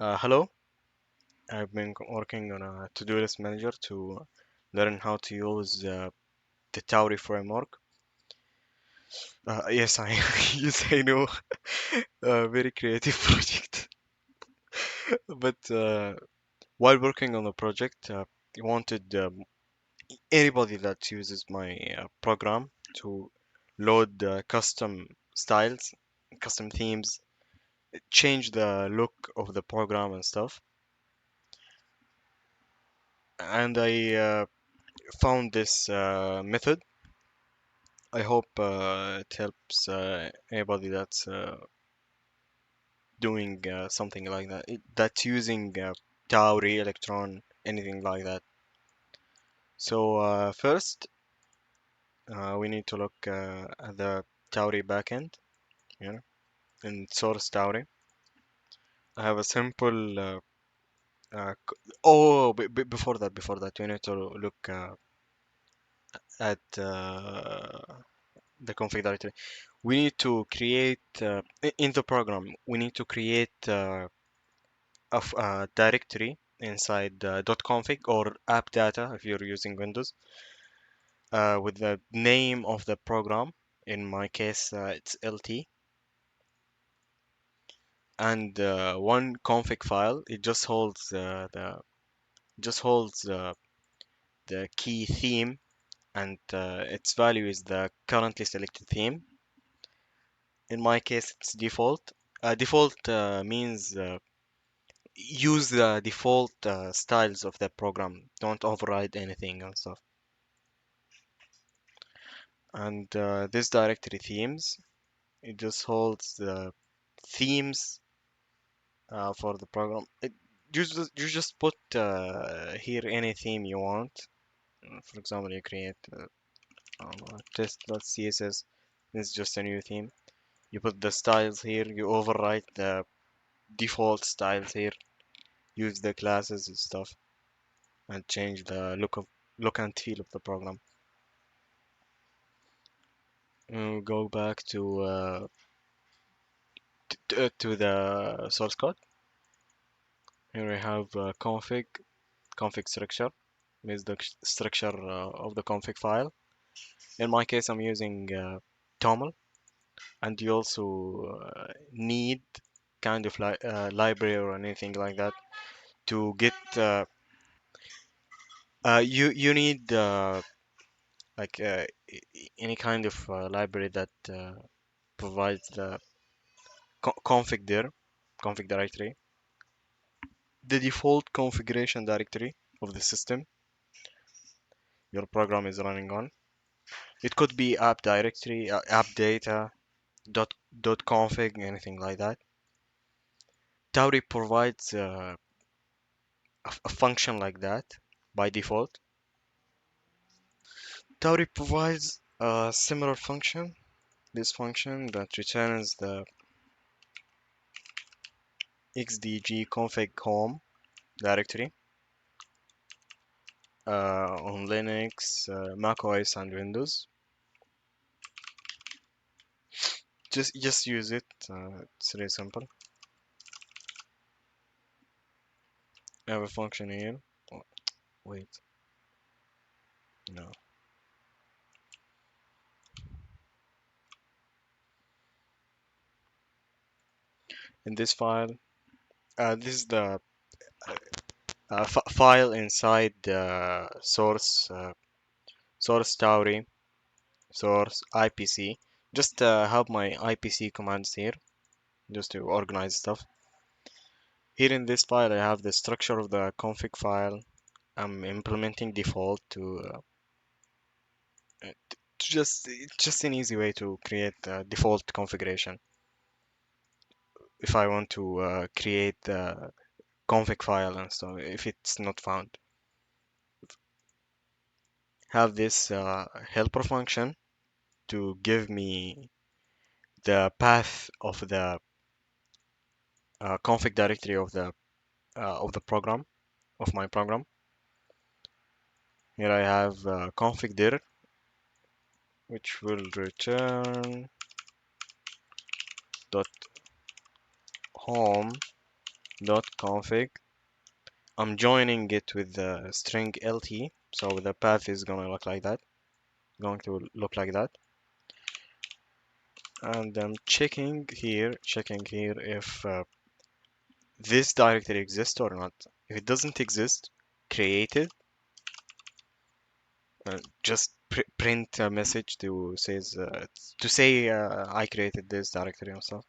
Hello, I've been working on a to-do list manager to learn how to use the Tauri framework. Yes, I yes, I know, a very creative project. But while working on the project, I wanted anybody that uses my program to load custom styles, custom themes, change the look of the program and stuff. And I found this method. I hope it helps anybody that's doing something like that. That's using tauri, electron, anything like that. So first, we need to look at the tauri backend, you know, in source tauri. I have a simple. Before that, we need to look at the config directory. We need to create in the program. We need to create of a directory inside .config or app data if you're using Windows with the name of the program. In my case, it's LT, and one config file. It just holds the key theme, and its value is the currently selected theme. In my case, it's default. Default means use the default styles of the program. Don't override anything and stuff. And this directory themes, it just holds the themes for the program. You just put here any theme you want. For example, you create I don't know, test.css. This is just a new theme. You put the styles here. You overwrite the default styles here. Use the classes and stuff, and change the look and feel of the program. Go back to the source code. Here we have config structure is the structure of the config file. In my case, I'm using toml, and you also need kind of library or anything like that to get. You need like any kind of library that provides the config there, config directory, the default configuration directory of the system your program is running on. It could be app directory, app data, dot config, anything like that. Tauri provides a function like that by default. Tauri provides a similar function, this function that returns the xdg config home directory on Linux, Mac OS, and Windows. Just use it. It's really simple. I have a function here. Oh, wait, no. In this file, this is the file inside the source Tauri source IPC. Just have my IPC commands here just to organize stuff. Here in this file, I have the structure of the config file. I'm implementing default to just an easy way to create a default configuration. If I want to create the config file and so if it's not found, have this helper function to give me the path of the config directory of the program of my program. Here I have config dir, which will return dot home dot config. I'm joining it with the string lt, so the path is gonna look like that, going to look like that. And I'm checking here if this directory exists or not. If it doesn't exist, create it. Just print a message to say I created this directory and stuff.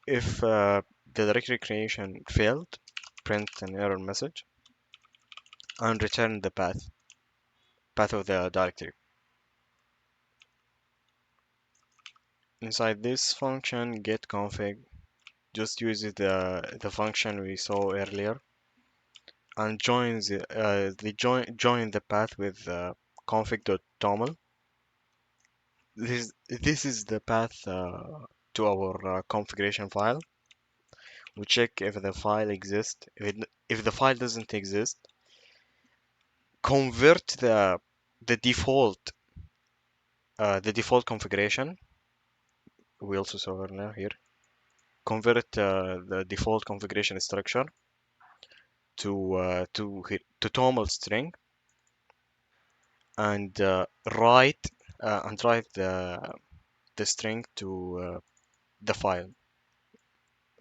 If the directory creation failed, print an error message and return the path of the directory. Inside this function get config, just use the function we saw earlier and join the path with config.toml. This is the path to our configuration file. We check if the file exists. If the file doesn't exist, convert the default configuration. We also saw earlier here. Convert the default configuration structure to toml string and write the string to the file.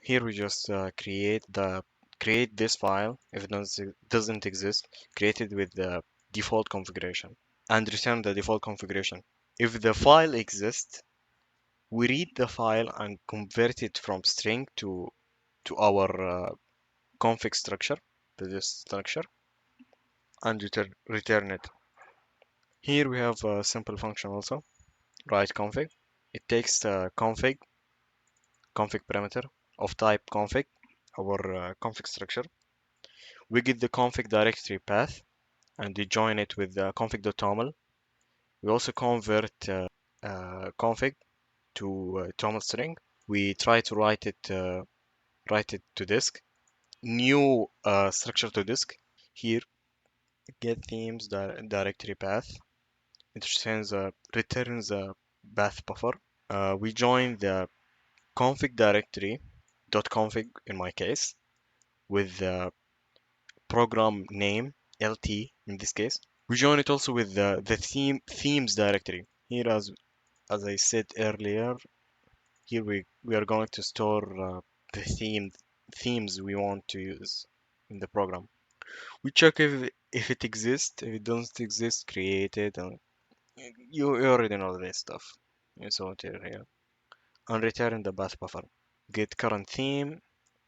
Here we just create this file. If it doesn't exist, create it with the default configuration and return the default configuration. If the file exists, we read the file and convert it from string to our config structure, to this structure, and return it. Here we have a simple function also, write config. It takes the config parameter of type config, our config structure. We get the config directory path and we join it with config.toml. We also convert config to toml string. We try to write it to disk. New structure to disk. Here, get themes directory path. It returns a path buffer. We join the config directory dot config in my case with the program name lt in this case. We join it also with the themes directory. Here, as I said earlier, here we are going to store the themes we want to use in the program. We check if it exists. If it doesn't exist, create it. And you already know this stuff. You saw it here. And return the path buffer. Get current theme.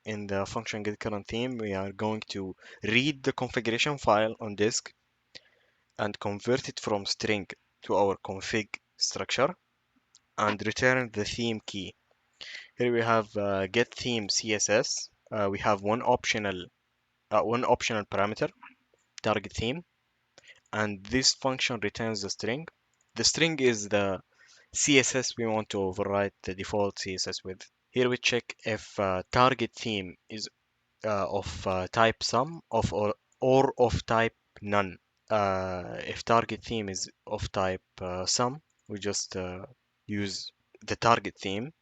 In the function get current theme, we are going to read the configuration file on disk and convert it from string to our config structure and return the theme key. Here we have get theme CSS. We have one optional parameter, target theme, and this function returns the string. The string is the CSS we want to override the default CSS with. Here we check if target theme is of type sum or of type none. If target theme is of type sum, we just use the target theme.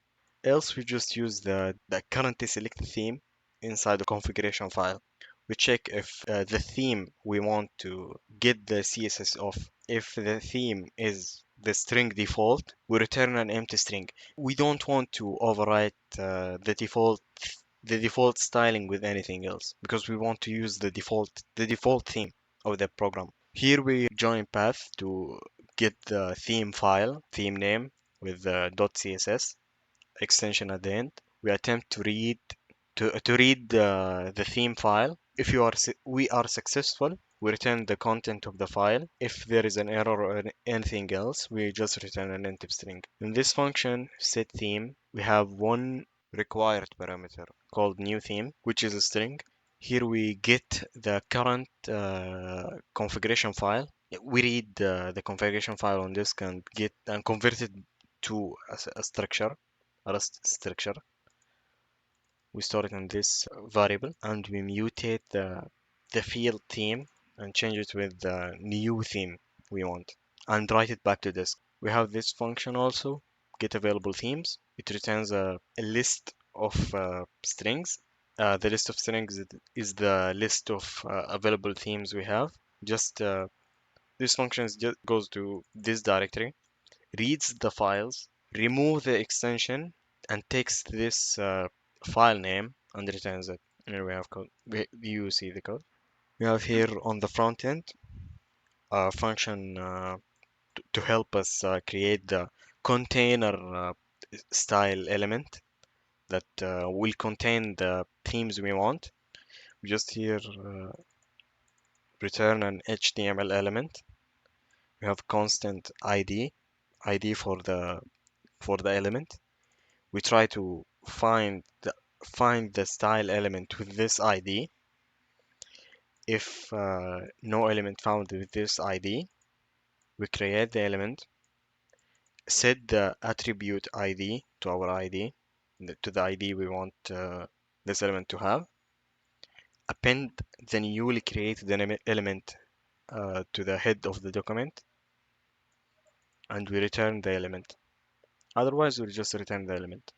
Else we just use the currently selected theme inside the configuration file. We check if the theme we want to get the CSS of. If the theme is the string default, we return an empty string. We don't want to overwrite the default styling with anything else because we want to use the default theme of the program. Here we join path to get the theme file, theme name with the .css extension at the end. We attempt to read the theme file. If we are successful, we return the content of the file. If there is an error or anything else, we just return an empty string. In this function, set theme, we have one required parameter called new theme, which is a string. Here we get the current configuration file. We read the configuration file on disk and convert it to a structure, a Rust structure. We store it in this variable and we mutate the field theme and change it with the new theme we want and write it back to disk. We have this function also, get available themes. It returns a list of strings. The list of strings is the list of available themes we have. Just this function just goes to this directory, reads the files, remove the extension, and takes this file name and returns it. Here we have code. You see the code. We have here on the front end a function to help us create the container style element that will contain the themes we want. We just here return an HTML element. We have constant ID for the element. We try to find the style element with this ID. If no element found with this ID, we create the element, set the attribute ID to our ID, to the ID we want this element to have, append the newly created element to the head of the document, and we return the element. Otherwise, we'll just return the element.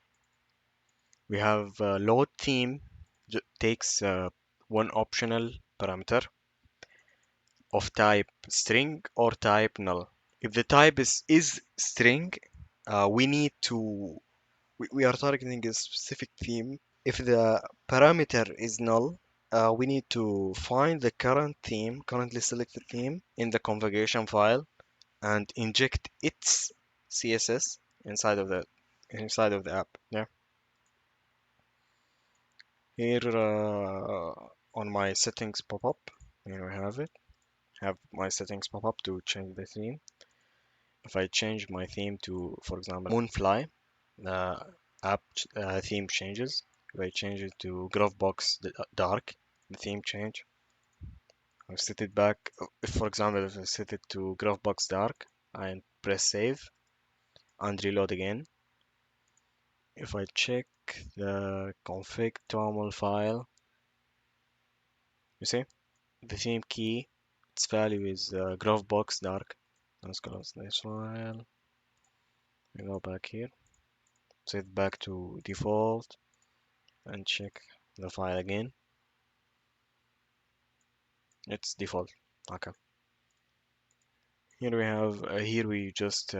We have load theme takes one optional parameter of type string or type null. If the type is string, we need to we are targeting a specific theme. If the parameter is null, we need to find the currently selected theme in the configuration file and inject its CSS inside of the app. Yeah. Here on my settings pop-up, here we have it. Have my settings pop up to change the theme. If I change my theme to, for example, Moonfly, the app theme changes. If I change it to Glovebox Dark, the theme change. I've set it back. If, for example, if I set it to Glovebox Dark and press save and reload again, if I check the config toml file, you see the theme key, its value is Glovebox Dark. Let's close this file. We go back here, set back to default, and check the file again. It's default. Okay. Here we just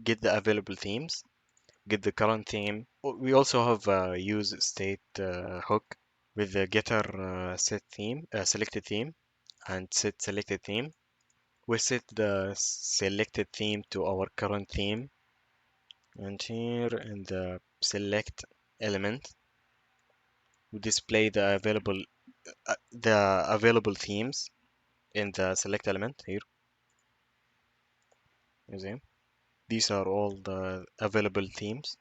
get the available themes, get the current theme. We also have a use state hook with the getter set theme, selected theme, and set selected theme. We set the selected theme to our current theme, and here in the select element, we display the available themes in the select element here. You see, these are all the available themes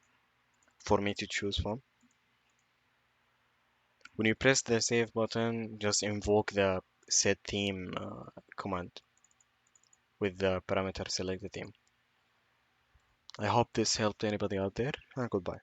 for me to choose from. When you press the save button, just invoke the set theme command with the parameter selected theme. I hope this helped anybody out there, and goodbye.